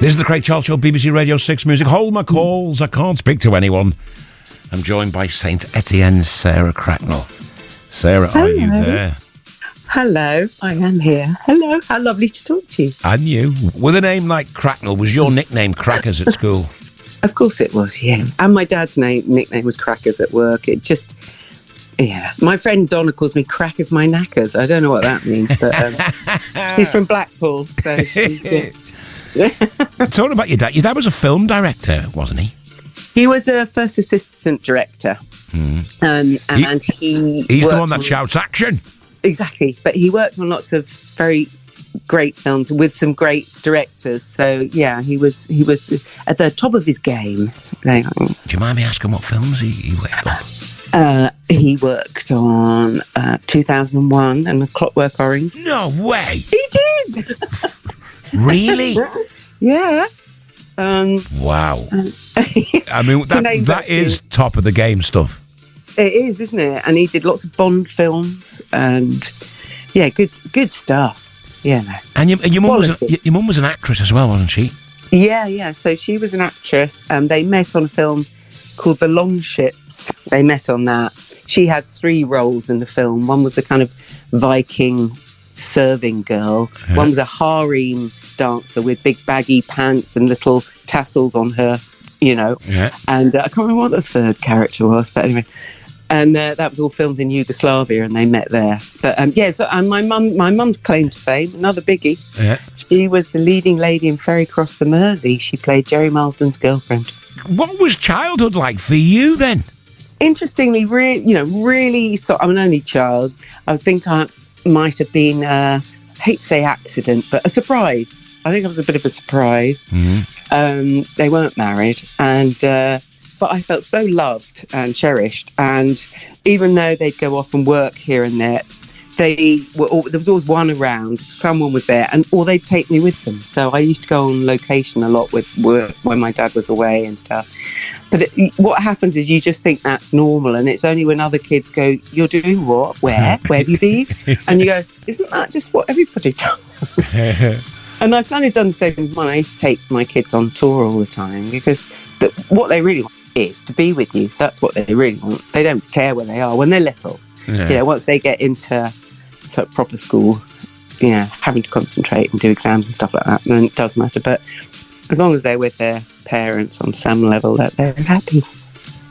This is the Craig Charles Show, BBC Radio 6 Music. Hold my calls, I can't speak to anyone. I'm joined by Saint Etienne's Sarah Cracknell. Sarah, Hello. Are you there? Hello, I am here. Hello, how lovely to talk to you. And you. With a name like Cracknell, was your nickname Crackers at school? Of course it was, yeah. And my dad's nickname was Crackers at work. It just, yeah. My friend Donna calls me Crackers my knackers. I don't know what that means, but he's from Blackpool, so yeah. Talking about your dad was a film director, wasn't he? He was a first assistant director. And he's the one that shouts action. Exactly, but he worked on lots of very great films with some great directors. So yeah, he was at the top of his game. Do you mind me asking what films he worked on? He worked on 2001 and A Clockwork Orange. No way! He did. Really? Yeah. Wow. I mean, that is top of the game stuff. It is, isn't it? And he did lots of Bond films and yeah, good stuff. Yeah. No. And your mum was an actress as well, wasn't she? Yeah. So she was an actress, and they met on a film called The Longships. They met on that. She had 3 roles in the film. One was a kind of Viking serving girl. Yeah. One was a harem dancer with big baggy pants and little tassels on her, you know. Yeah. And I can't remember what the third character was, but anyway. And that was all filmed in Yugoslavia, and they met there. But and my mum's claim to fame, another biggie. Yeah. She was the leading lady in Ferry Cross the Mersey. She played Jerry Marsden's girlfriend. What was childhood like for you then? Interestingly, really. So I'm an only child. I think I might have been, I hate to say accident, but a surprise. I think I was a bit of a surprise. Mm-hmm. They weren't married, and but I felt so loved and cherished. And even though they'd go off and work here and there, there was always one around. Someone was there, or they'd take me with them. So I used to go on location a lot with work when my dad was away and stuff. But what happens is you just think that's normal, and it's only when other kids go, "You're doing what? Where? Where have you been?" And you go, "Isn't that just what everybody does?" And I've kind of done the same with mine. I used to take my kids on tour all the time because what they really want is to be with you. That's what they really want. They don't care where they are when they're little. Yeah. Once they get into sort of proper school, having to concentrate and do exams and stuff like that, then it does matter. But as long as they're with their parents on some level, that they're happy.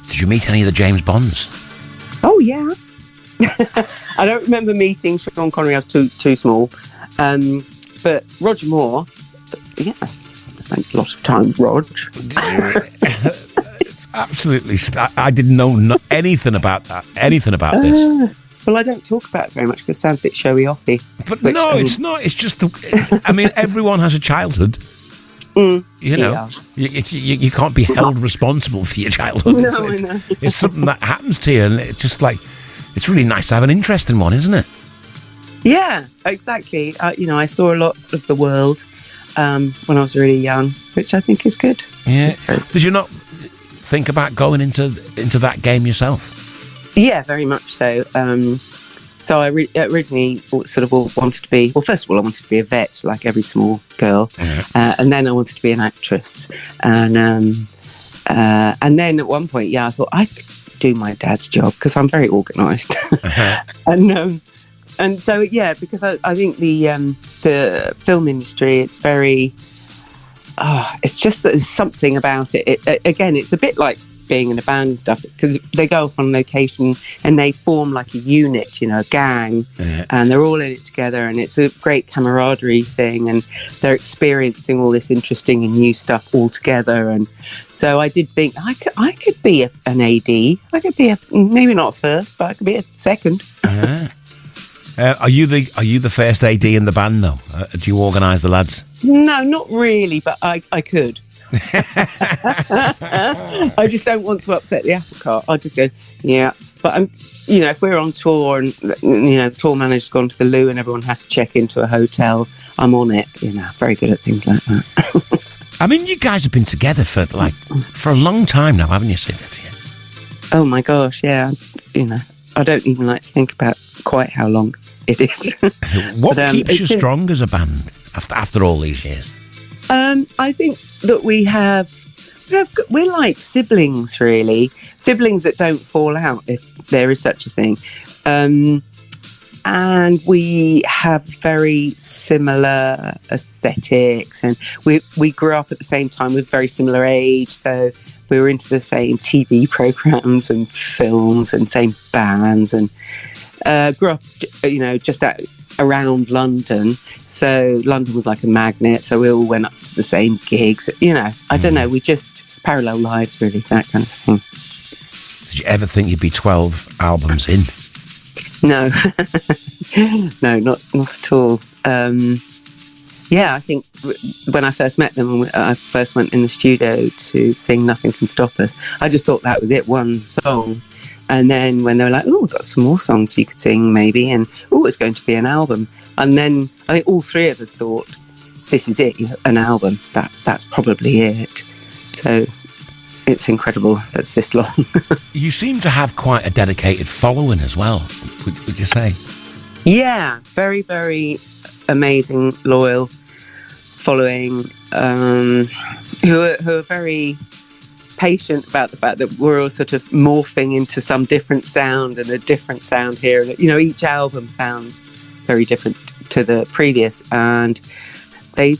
Did you meet any of the James Bonds? Oh yeah. I don't remember meeting Sean Connery. I was too small. But Roger Moore, yes, spent a lot of time with Rog. It's absolutely. I didn't know anything about that. Anything about this. Well, I don't talk about it very much because it sounds a bit showy-offy. But no, it's not. It's just. I mean, everyone has a childhood. You know, you can't be held responsible for your childhood. No, I know. It's something that happens to you, and it's just like it's really nice to have an interest in one, isn't it? Yeah, exactly. I saw a lot of the world when I was really young, which I think is good. Yeah. Did you not think about going into that game yourself? Yeah, very much so. So I originally sort of wanted to be... Well, first of all, I wanted to be a vet, like every small girl. Yeah. And then I wanted to be an actress. And then at one point, I thought I could do my dad's job because I'm very organised. And so, because I think the film industry, it's very... it's just that there's something about it. Again, it's a bit like being in a band and stuff, because they go off on location and they form like a unit, a gang, and they're all in it together, and it's a great camaraderie thing, and they're experiencing all this interesting and new stuff all together. And so I did think I could be an AD. I could be maybe not first, but I could be a second. Are you the first AD in the band though? Do you organise the lads? No, not really, but I could. I just don't want to upset the apple cart. I'll just go, But I'm, if we're on tour and the tour manager's gone to the loo and everyone has to check into a hotel, I'm on it. Very good at things like that. I mean, you guys have been together for a long time now, haven't you, Etienne? Oh my gosh, yeah. I don't even like to think about quite how long it is. What keeps you strong as a band after all these years? I think that we're like siblings, really. Siblings that don't fall out, if there is such a thing. And we have very similar aesthetics, and we grew up at the same time with very similar age, so we were into the same TV programs and films and same bands, and grew up, just around London. So London was like a magnet, so we all went up to the same gigs. I don't know, we just parallel lives, really, that kind of thing. Did you ever think you'd be 12 albums in? No, no, not at all. I think when I first met them, when I first went in the studio to sing Nothing Can Stop Us, I just thought that was it, one song. And then when they were like, oh, we've got some more songs you could sing maybe, and oh, it's going to be an album. And then I think all three of us thought, this is it, an album, that's probably it. So it's incredible that's this long. You seem to have quite a dedicated following as well, would you say? Yeah, very, very amazing, loyal following, who are very patient about the fact that we're all sort of morphing into some different sound and a different sound here. Each album sounds very different to the previous, and they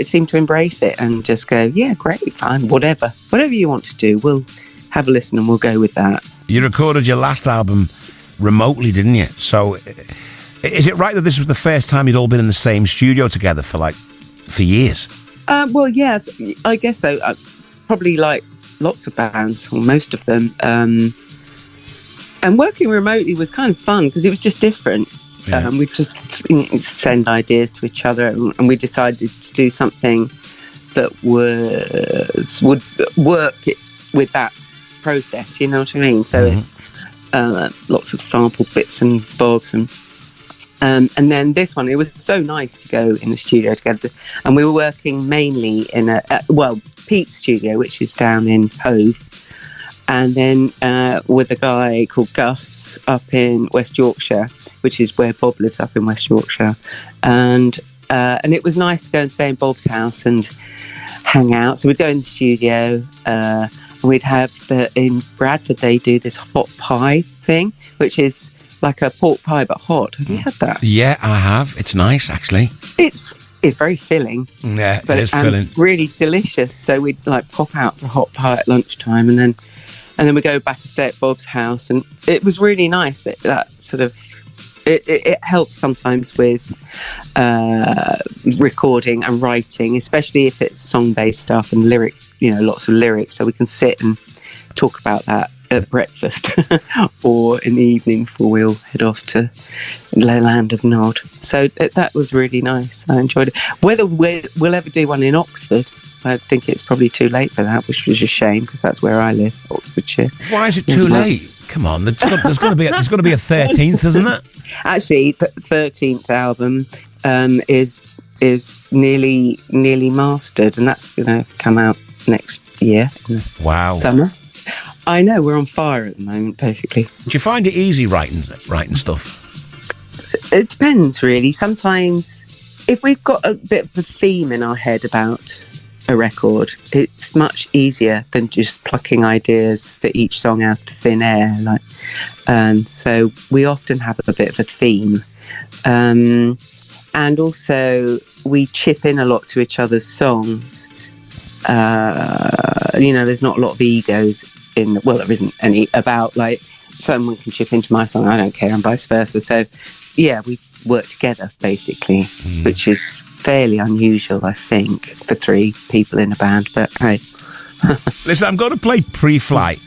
seem to embrace it and just go, yeah, great, fine, whatever you want to do, we'll have a listen and we'll go with that. You recorded your last album remotely, didn't you? So is it right that this was the first time you'd all been in the same studio together for years? Well, yes, I guess so. Probably like lots of bands, or most of them. And working remotely was kind of fun because it was just different. Yeah. We just send ideas to each other, and we decided to do something that would work with that process, you know what I mean? So it's lots of sample bits and bobs, and then this one, it was so nice to go in the studio together, and we were working mainly in Pete's studio, which is down in Hove, and then with a guy called Gus up in West Yorkshire, which is where Bob lives, up in West Yorkshire, and it was nice to go and stay in Bob's house and hang out. So we'd go in the studio, and we'd have in Bradford they do this hot pie thing, which is like a pork pie but hot. Have you had that? Yeah, I have. It's nice, actually. It's very filling. Yeah, it is filling. Really delicious. So we'd pop out for a hot pie at lunchtime, and then we go back and stay at Bob's house, and it was really nice that sort of it helps sometimes with recording and writing, especially if it's song-based stuff and lots of lyrics, so we can sit and talk about that at breakfast or in the evening before we all head off to the land of Nod. So that was really nice. I enjoyed it. Whether we'll ever do one in Oxford, I think it's probably too late for that, which was a shame because that's where I live, Oxfordshire. Why is it too late? Come on, there's got to be a 13th, isn't it? Actually, the 13th album is nearly mastered, and that's going to come out next year. Wow. Summer. I know, we're on fire at the moment, basically. Do you find it easy writing stuff? It depends, really. Sometimes, if we've got a bit of a theme in our head about a record, it's much easier than just plucking ideas for each song out of thin air. So we often have a bit of a theme. And also, we chip in a lot to each other's songs. There's not a lot of egos there isn't any about someone can chip into my song, I don't care, and vice versa. So yeah, we work together basically, which is fairly unusual, I think, for three people in a band, but hey. Listen, I'm going to play Pre-Flight.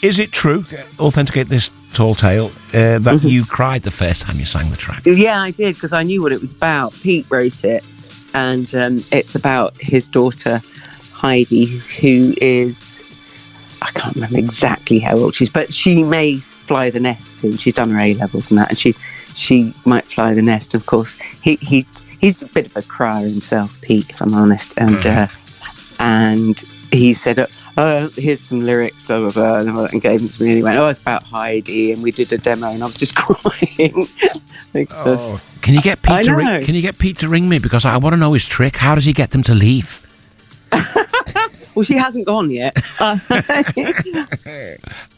Is it true, authenticate this tall tale, that you cried the first time you sang the track? Yeah, I did, because I knew what it was about. Pete wrote it, and it's about his daughter Heidi, who is, I can't remember exactly how old she is, but she may fly the nest soon. She's done her A-levels and that, and she might fly the nest. Of course, he's a bit of a crier himself, Pete, if I'm honest, and he said, here's some lyrics, blah, blah, blah, and gave them to me. And he went, it's about Heidi. And we did a demo, and I was just crying. Because Can you get Pete to ring? Can you get Pete to ring me? Because I want to know his trick. How does he get them to leave? Well, she hasn't gone yet. I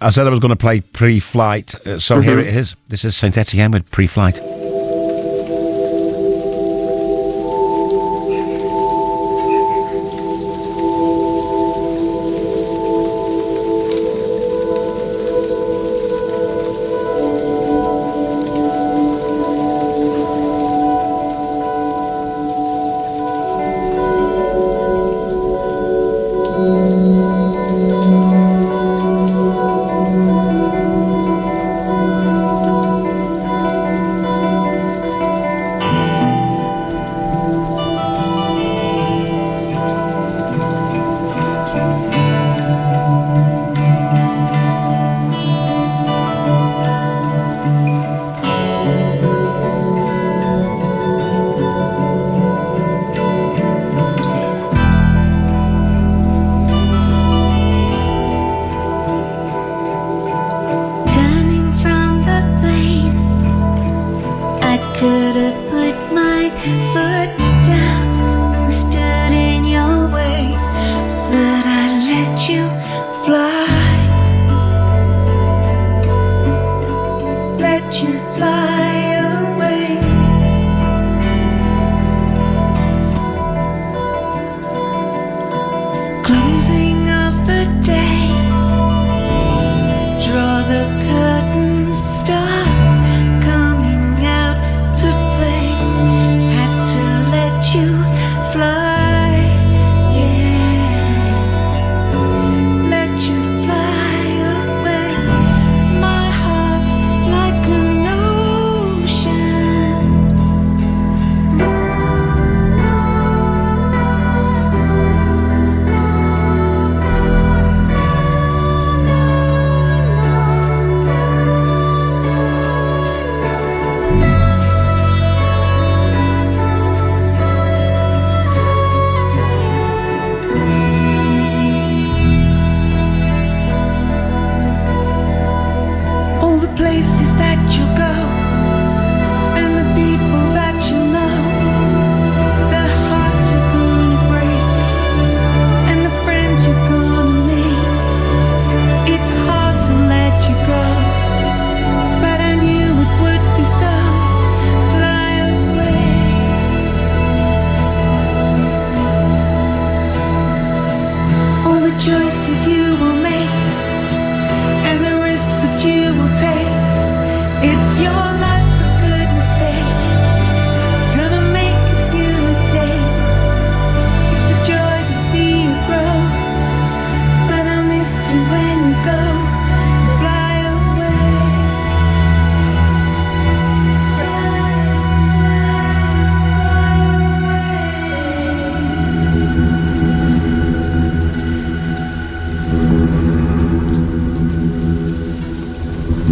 said I was going to play Pre-Flight, so here it is. This is St. Etienne with Pre-Flight.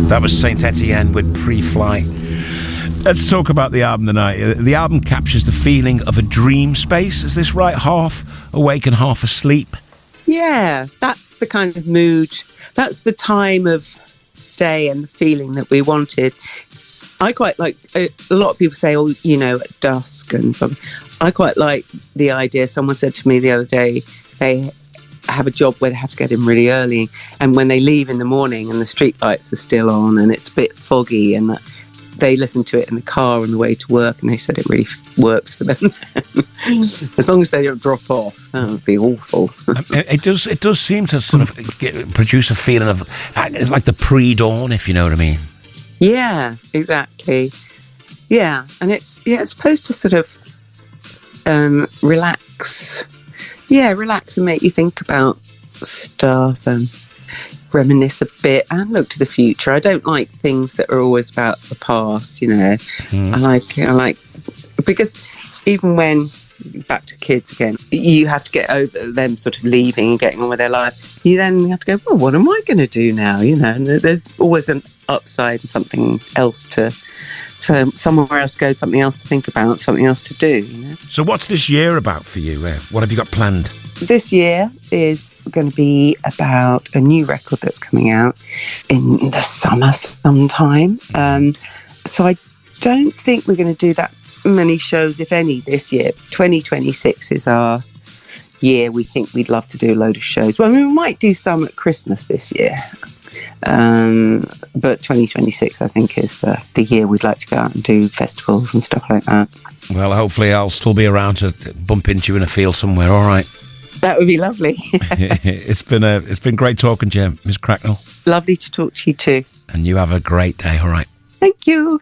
That was St. Etienne with Pre-Flight. Let's talk about the album tonight. The album captures the feeling of a dream space. Is this right? Half awake and half asleep? Yeah, that's the kind of mood. That's the time of day and the feeling that we wanted. I quite like, a lot of people say, at dusk. And I quite like the idea. Someone said to me the other day, they have a job where they have to get in really early, and when they leave in the morning and the street lights are still on and it's a bit foggy, and they listen to it in the car on the way to work, and they said it really works for them. As long as they don't drop off, that would be awful. It does seem to sort of produce a feeling of it's like the pre-dawn, if you know what I mean. Yeah, exactly. Yeah, and it's supposed to sort of relax. Yeah, relax and make you think about stuff and reminisce a bit and look to the future. I don't like things that are always about the past, I like because even when back to kids again, you have to get over them sort of leaving and getting on with their life. You then have to go, well, what am I going to do now? And there's always an upside and something else so somewhere else to go, something else to think about, something else to do. So what's this year about for you? What have you got planned? This year is going to be about a new record that's coming out in the summer sometime. So I don't think we're going to do that many shows, if any, this year. 2026 is our year. We think we'd love to do a load of shows. Well, I mean, we might do some at Christmas this year. But 2026, I think, is the year we'd like to go out and do festivals and stuff like that. Well, hopefully I'll still be around to bump into you in a field somewhere, all right? That would be lovely. It's been great talking to you, Miss Cracknell. Lovely to talk to you too. And you have a great day, all right? Thank you.